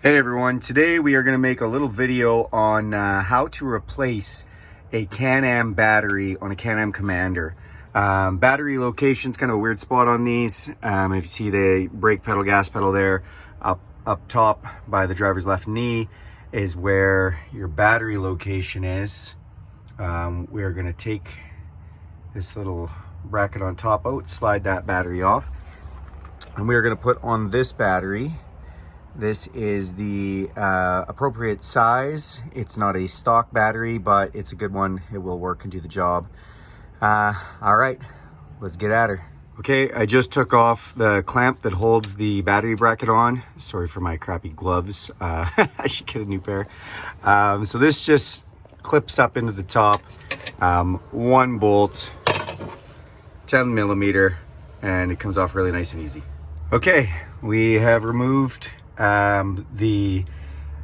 Hey everyone, today we are going to make a little video on how to replace a Can-Am battery on a Can-Am Commander. Battery location's kind of a weird spot on these. If you see the brake pedal, gas pedal there, up top by the driver's left knee is where your battery location is. We are going to take this little bracket on top out, slide that battery off, and we are going to put on this battery. This is the appropriate size. It's not a stock battery, but it's a good one. It will work and do the job. All right, let's get at her. Okay, I just took off the clamp that holds the battery bracket on. Sorry for my crappy gloves. I should get a new pair. So this just clips up into the top. One bolt, 10 millimeter, and it comes off really nice and easy. Okay, we have removed the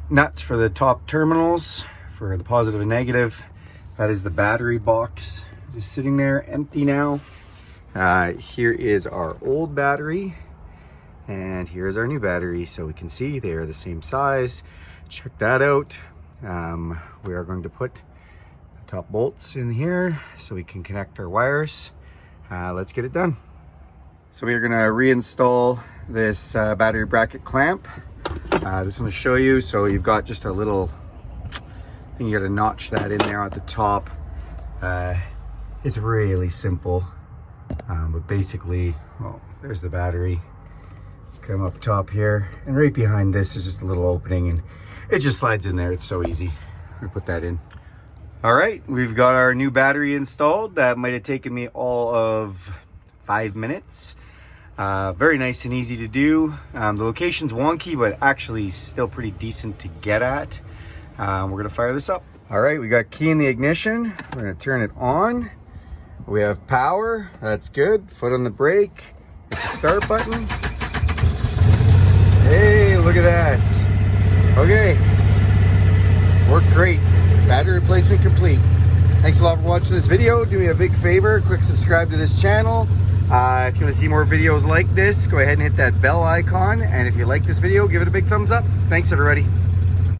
nuts for the top terminals for the positive and negative. That is the battery box just sitting there empty now. Here is our old battery and here's our new battery, so we can see they are the same size. Check that out. We are going to put the top bolts in here so we can connect our wires. Let's get it done. So we are going to reinstall this battery bracket clamp. Just want to show you. So you've got just a little thing, you got to notch that in there at the top. It's really simple, but basically, well, there's the battery. Come up top here, and right behind this is just a little opening, and it just slides in there. It's so easy. We put that in. All right, we've got our new battery installed. That might have taken me all of 5 minutes. Very nice and easy to do. The location's wonky, but actually still pretty decent to get at. We're gonna fire this up. All right, we got key in the ignition. We're gonna turn it on. We have power, that's good. Foot on the brake, hit the start button. Hey, look at that. Okay, worked great. Battery replacement complete. Thanks a lot for watching this video. Do me a big favor, click subscribe to this channel. If you want to see more videos like this, go ahead and hit that bell icon. And if you like this video, give it a big thumbs up. Thanks, everybody.